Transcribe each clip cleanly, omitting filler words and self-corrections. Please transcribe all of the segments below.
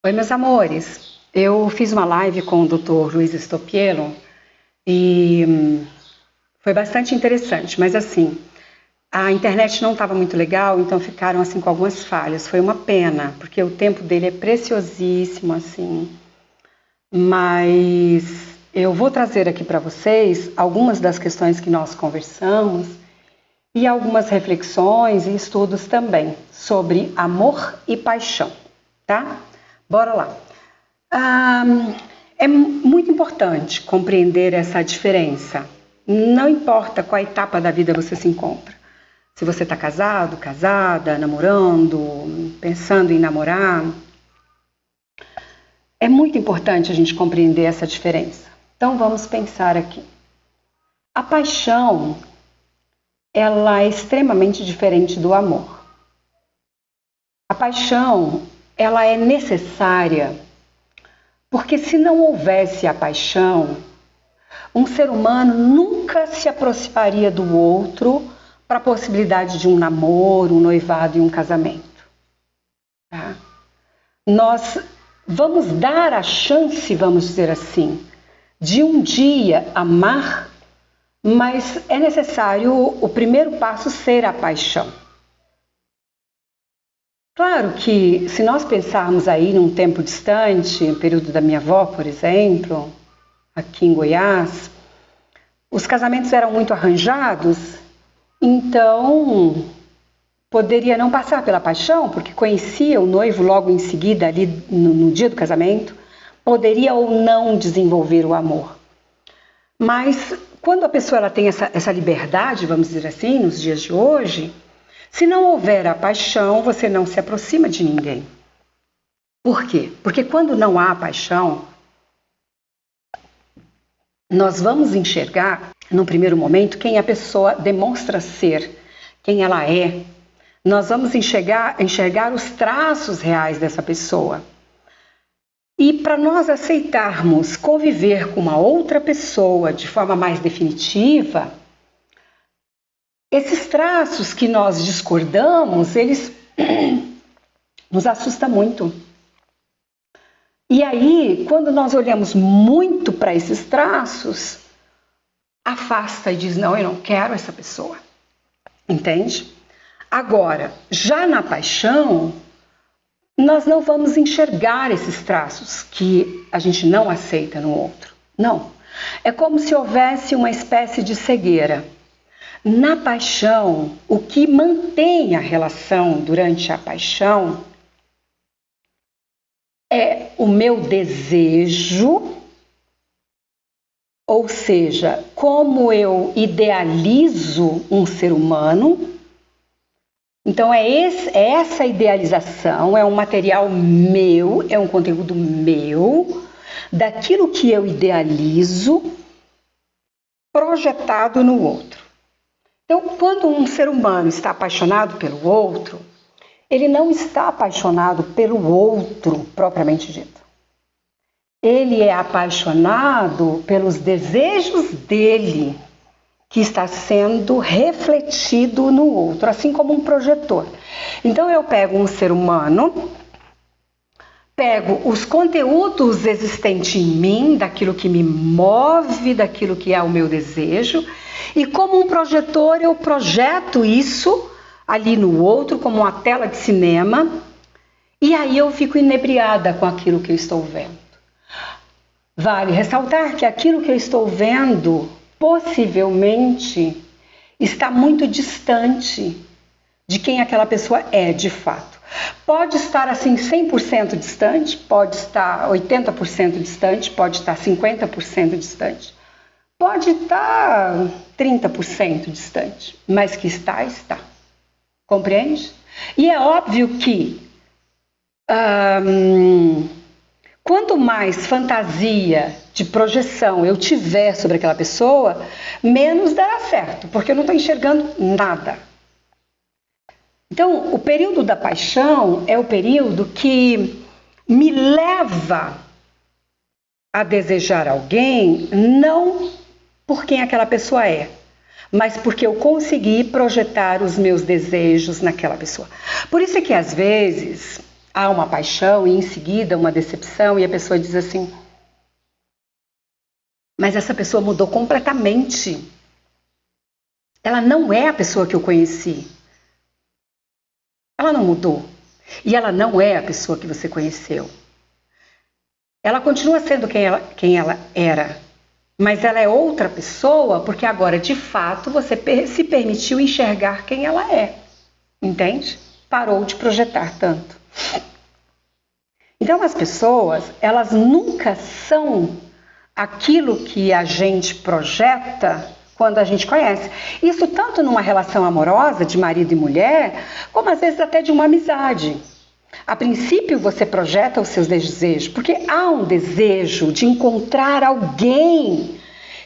Oi, meus amores. Eu fiz uma live com o Dr. Luiz Stopielo e foi bastante interessante, mas assim, a internet não estava muito legal, então ficaram assim com algumas falhas. Foi uma pena, porque o tempo dele é preciosíssimo, assim. Mas eu vou trazer aqui para vocês algumas das questões que nós conversamos e algumas reflexões e estudos também sobre amor e paixão, tá? Bora lá. É muito importante compreender essa diferença. Não importa qual etapa da vida você se encontra. Se você está casado, casada, namorando, pensando em namorar. É muito importante a gente compreender essa diferença. Então vamos pensar aqui. A paixão, ela é extremamente diferente do amor. A paixão, ela é necessária porque se não houvesse a paixão, um ser humano nunca se aproximaria do outro para a possibilidade de um namoro, um noivado e um casamento. Tá? Nós vamos dar a chance, vamos dizer assim, de um dia amar, mas é necessário o primeiro passo ser a paixão. Claro que se nós pensarmos aí num tempo distante, período da minha avó, por exemplo, aqui em Goiás, os casamentos eram muito arranjados, então poderia não passar pela paixão, porque conhecia o noivo logo em seguida, ali no dia do casamento, poderia ou não desenvolver o amor. Mas quando a pessoa ela tem essa liberdade, vamos dizer assim, nos dias de hoje, se não houver a paixão, você não se aproxima de ninguém. Por quê? Porque quando não há paixão, nós vamos enxergar, no primeiro momento, quem a pessoa demonstra ser, quem ela é. Nós vamos enxergar os traços reais dessa pessoa. E para nós aceitarmos conviver com uma outra pessoa de forma mais definitiva, esses traços que nós discordamos, eles nos assustam muito. E aí, quando nós olhamos muito para esses traços, afasta e diz, não, eu não quero essa pessoa. Entende? Agora, já na paixão, nós não vamos enxergar esses traços que a gente não aceita no outro. Não. É como se houvesse uma espécie de cegueira. Na paixão, o que mantém a relação durante a paixão é o meu desejo, ou seja, como eu idealizo um ser humano. Então é essa idealização, é um material meu, é um conteúdo meu, daquilo que eu idealizo, projetado no outro. Então, quando um ser humano está apaixonado pelo outro, ele não está apaixonado pelo outro, propriamente dito. Ele é apaixonado pelos desejos dele, que está sendo refletido no outro, assim como um projetor. Então eu pego um ser humano, pego os conteúdos existentes em mim, daquilo que me move, daquilo que é o meu desejo, e como um projetor eu projeto isso ali no outro, como uma tela de cinema, e aí eu fico inebriada com aquilo que eu estou vendo. Vale ressaltar que aquilo que eu estou vendo possivelmente está muito distante de quem aquela pessoa é de fato. Pode estar assim 100% distante, pode estar 80% distante, pode estar 50% distante, pode estar 30% distante, mas que está, está. Compreende? E é óbvio que quanto mais fantasia de projeção eu tiver sobre aquela pessoa, menos dará certo, porque eu não estou enxergando nada. Então, o período da paixão é o período que me leva a desejar alguém, não por quem aquela pessoa é, mas porque eu consegui projetar os meus desejos naquela pessoa. Por isso é que, às vezes, há uma paixão e em seguida uma decepção e a pessoa diz assim: mas essa pessoa mudou completamente. Ela não é a pessoa que eu conheci. Ela não mudou. E ela não é a pessoa que você conheceu. Ela continua sendo quem ela era. Mas ela é outra pessoa porque agora, de fato, você se permitiu enxergar quem ela é. Entende? Parou de projetar tanto. Então, as pessoas, elas nunca são aquilo que a gente projeta quando a gente conhece. Isso tanto numa relação amorosa de marido e mulher, como às vezes até de uma amizade. A princípio você projeta os seus desejos, porque há um desejo de encontrar alguém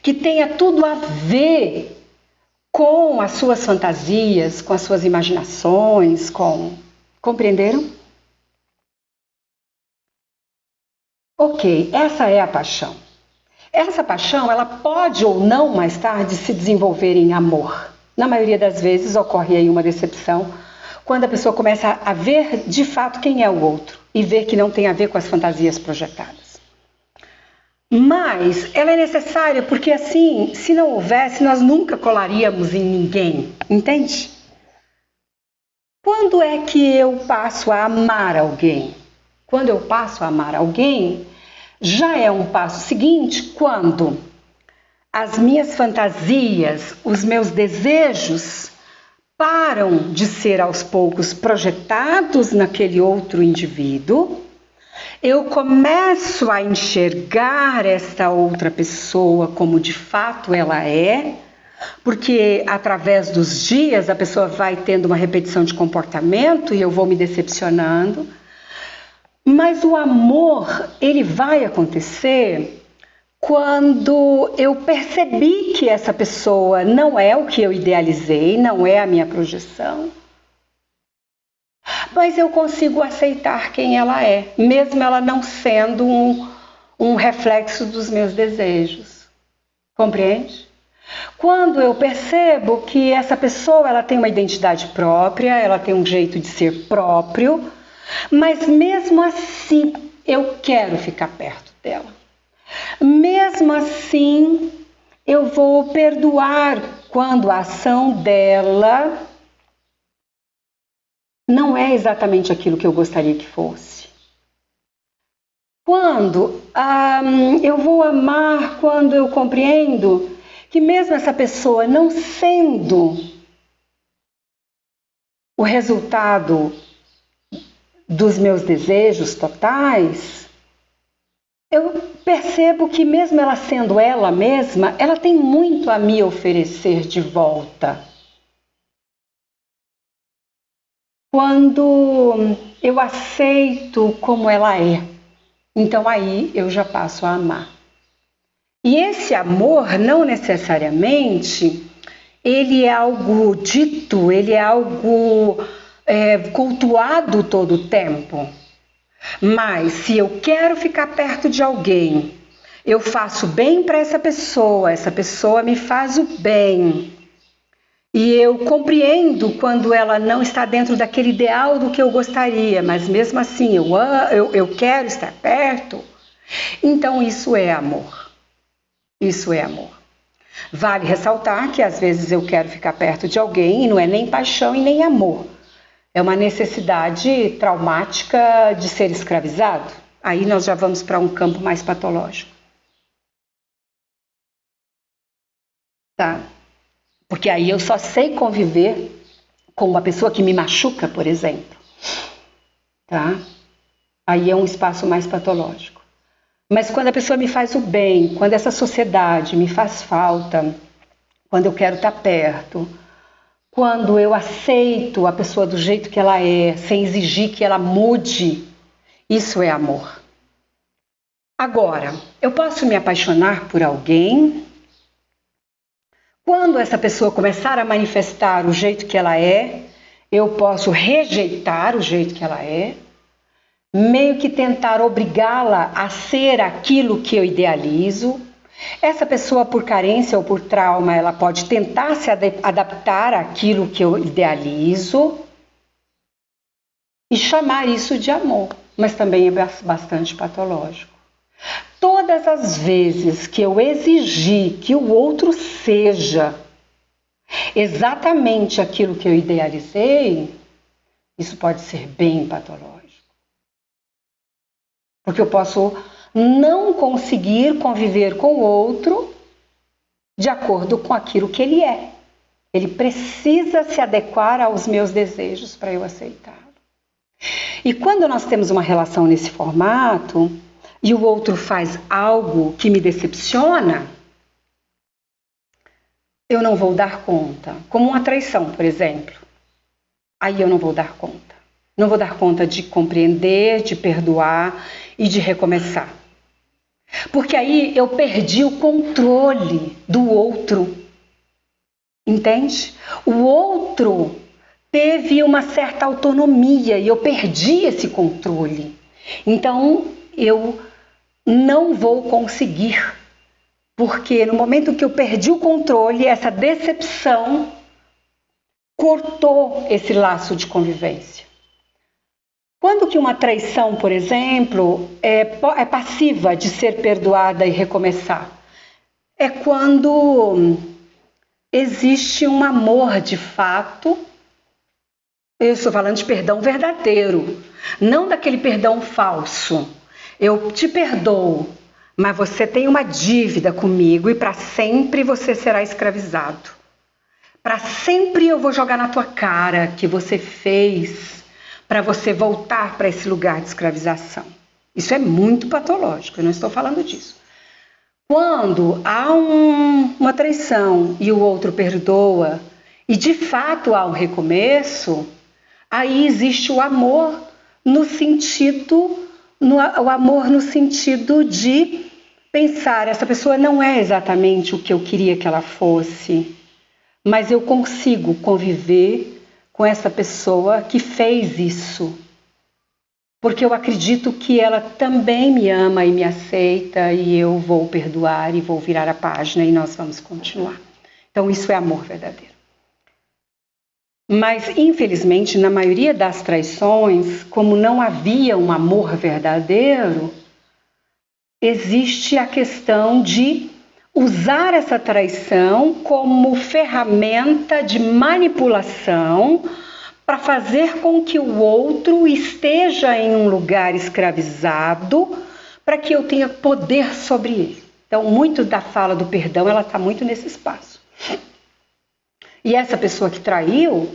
que tenha tudo a ver com as suas fantasias, com as suas imaginações, Compreenderam? Ok, essa é a paixão. Essa paixão, ela pode ou não mais tarde se desenvolver em amor. Na maioria das vezes ocorre aí uma decepção, quando a pessoa começa a ver de fato quem é o outro e ver que não tem a ver com as fantasias projetadas. Mas ela é necessária porque assim, se não houvesse, nós nunca colaríamos em ninguém, entende? Quando é que eu passo a amar alguém? Quando eu passo a amar alguém, já é um passo seguinte quando as minhas fantasias, os meus desejos param de ser aos poucos projetados naquele outro indivíduo. Eu começo a enxergar esta outra pessoa como de fato ela é, porque através dos dias a pessoa vai tendo uma repetição de comportamento e eu vou me decepcionando. Mas o amor, ele vai acontecer quando eu percebi que essa pessoa não é o que eu idealizei, não é a minha projeção, mas eu consigo aceitar quem ela é, mesmo ela não sendo um reflexo dos meus desejos. Compreende? Quando eu percebo que essa pessoa ela tem uma identidade própria, ela tem um jeito de ser próprio, mas mesmo assim eu quero ficar perto dela. Mesmo assim eu vou perdoar quando a ação dela não é exatamente aquilo que eu gostaria que fosse. Quando eu vou amar quando eu compreendo que mesmo essa pessoa não sendo o resultado dos meus desejos totais, eu percebo que mesmo ela sendo ela mesma, ela tem muito a me oferecer de volta. Quando eu aceito como ela é, então aí eu já passo a amar. E esse amor não necessariamente ele é algo dito, ele é algo cultuado todo o tempo. Mas se eu quero ficar perto de alguém, eu faço bem para essa pessoa me faz o bem. E eu compreendo quando ela não está dentro daquele ideal do que eu gostaria, mas mesmo assim eu quero estar perto, então isso é amor. Isso é amor. Vale ressaltar que às vezes eu quero ficar perto de alguém e não é nem paixão e nem amor. É uma necessidade traumática de ser escravizado. Aí nós já vamos para um campo mais patológico. Tá? Porque aí eu só sei conviver com uma pessoa que me machuca, por exemplo. Tá? Aí é um espaço mais patológico. Mas quando a pessoa me faz o bem, quando essa sociedade me faz falta, quando eu quero estar perto, quando eu aceito a pessoa do jeito que ela é, sem exigir que ela mude, isso é amor. Agora, eu posso me apaixonar por alguém quando essa pessoa começar a manifestar o jeito que ela é, eu posso rejeitar o jeito que ela é, meio que tentar obrigá-la a ser aquilo que eu idealizo. Essa pessoa, por carência ou por trauma, ela pode tentar se adaptar àquilo que eu idealizo. e chamar isso de amor, mas também é bastante patológico. Todas as vezes que eu exigi que o outro seja exatamente aquilo que eu idealizei, isso pode ser bem patológico. Porque eu posso não conseguir conviver com o outro de acordo com aquilo que ele é. Ele precisa se adequar aos meus desejos para eu aceitá-lo. E quando nós temos uma relação nesse formato e o outro faz algo que me decepciona, eu não vou dar conta. Como uma traição, por exemplo. Aí eu não vou dar conta. Não vou dar conta de compreender, de perdoar e de recomeçar. Porque aí eu perdi o controle do outro. Entende? O outro teve uma certa autonomia e eu perdi esse controle. Então eu não vou conseguir. Porque no momento que eu perdi o controle, essa decepção cortou esse laço de convivência. Quando que uma traição, por exemplo, é passiva de ser perdoada e recomeçar? É quando existe um amor de fato. Eu estou falando de perdão verdadeiro, não daquele perdão falso. Eu te perdoo, mas você tem uma dívida comigo e para sempre você será escravizado. Para sempre eu vou jogar na tua cara que você fez para você voltar para esse lugar de escravização. Isso é muito patológico, eu não estou falando disso. Quando há uma traição e o outro perdoa e de fato há um recomeço, aí existe o amor no sentido de pensar, essa pessoa não é exatamente o que eu queria que ela fosse, mas eu consigo conviver com essa pessoa que fez isso, porque eu acredito que ela também me ama e me aceita e eu vou perdoar e vou virar a página e nós vamos continuar. Então isso é amor verdadeiro. Mas, infelizmente, na maioria das traições, como não havia um amor verdadeiro, existe a questão de usar essa traição como ferramenta de manipulação para fazer com que o outro esteja em um lugar escravizado para que eu tenha poder sobre ele. Então, muito da fala do perdão, ela está muito nesse espaço. E essa pessoa que traiu,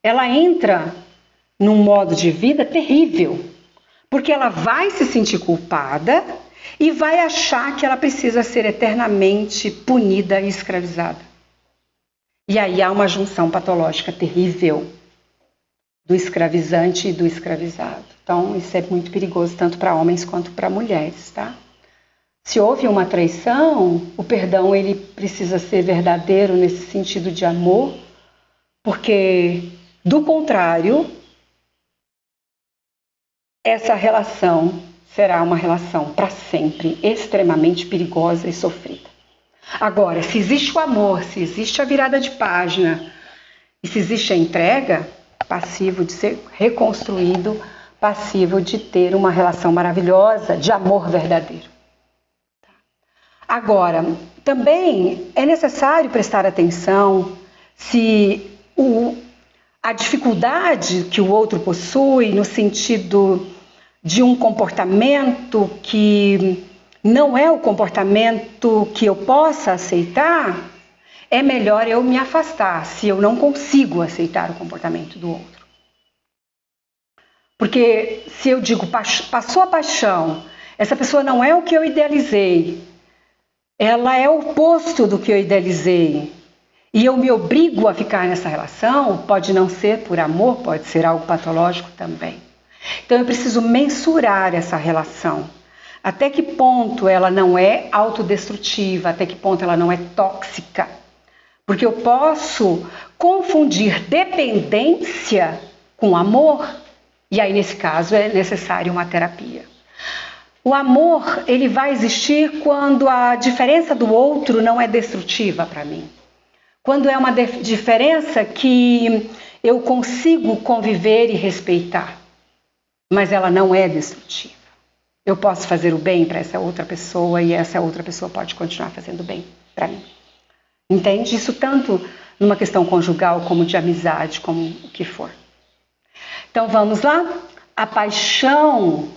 ela entra num modo de vida terrível, porque ela vai se sentir culpada e vai achar que ela precisa ser eternamente punida e escravizada. E aí há uma junção patológica terrível do escravizante e do escravizado. Então isso é muito perigoso tanto para homens quanto para mulheres, tá? Se houve uma traição, o perdão ele precisa ser verdadeiro nesse sentido de amor, porque do contrário, essa relação será uma relação para sempre extremamente perigosa e sofrida. Agora, se existe o amor, se existe a virada de página e se existe a entrega, passivo de ser reconstruído, passivo de ter uma relação maravilhosa de amor verdadeiro. Agora, também é necessário prestar atenção se a dificuldade que o outro possui no sentido de um comportamento que não é o comportamento que eu possa aceitar, é melhor eu me afastar se eu não consigo aceitar o comportamento do outro. Porque se eu digo, passou a paixão, essa pessoa não é o que eu idealizei, ela é o oposto do que eu idealizei, e eu me obrigo a ficar nessa relação, pode não ser por amor, pode ser algo patológico também. Então eu preciso mensurar essa relação. Até que ponto ela não é autodestrutiva, até que ponto ela não é tóxica. Porque eu posso confundir dependência com amor, e aí nesse caso é necessário uma terapia. O amor, ele vai existir quando a diferença do outro não é destrutiva para mim. Quando é uma diferença que eu consigo conviver e respeitar. mas ela não é destrutiva. Eu posso fazer o bem para essa outra pessoa e essa outra pessoa pode continuar fazendo bem para mim. Entende? Isso tanto numa questão conjugal como de amizade, como o que for. Então vamos lá? A paixão,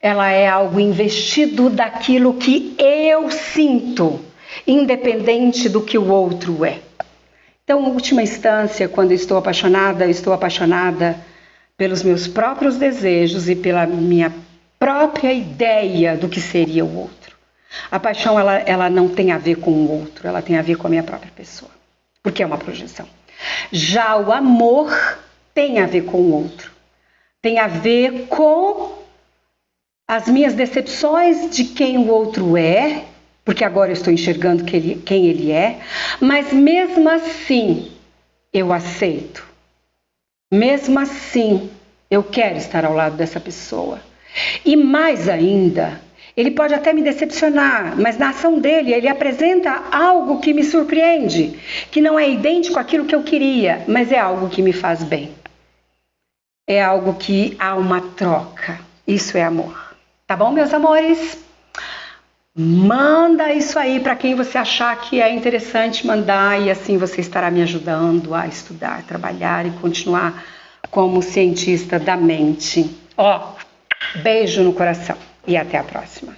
ela é algo investido daquilo que eu sinto, independente do que o outro é. Então, em última instância, quando eu estou apaixonada pelos meus próprios desejos e pela minha própria ideia do que seria o outro. A paixão, ela não tem a ver com o outro, ela tem a ver com a minha própria pessoa, porque é uma projeção. Já o amor tem a ver com o outro, tem a ver com as minhas decepções de quem o outro é, porque agora eu estou enxergando quem ele é, mas mesmo assim eu aceito. Mesmo assim eu quero estar ao lado dessa pessoa. E mais ainda, ele pode até me decepcionar, mas na ação dele ele apresenta algo que me surpreende, que não é idêntico àquilo que eu queria, mas é algo que me faz bem. É algo que há uma troca. Isso é amor. Tá bom, meus amores? Manda isso aí para quem você achar que é interessante mandar e assim você estará me ajudando a estudar, trabalhar e continuar como cientista da mente. Ó, beijo no coração e até a próxima.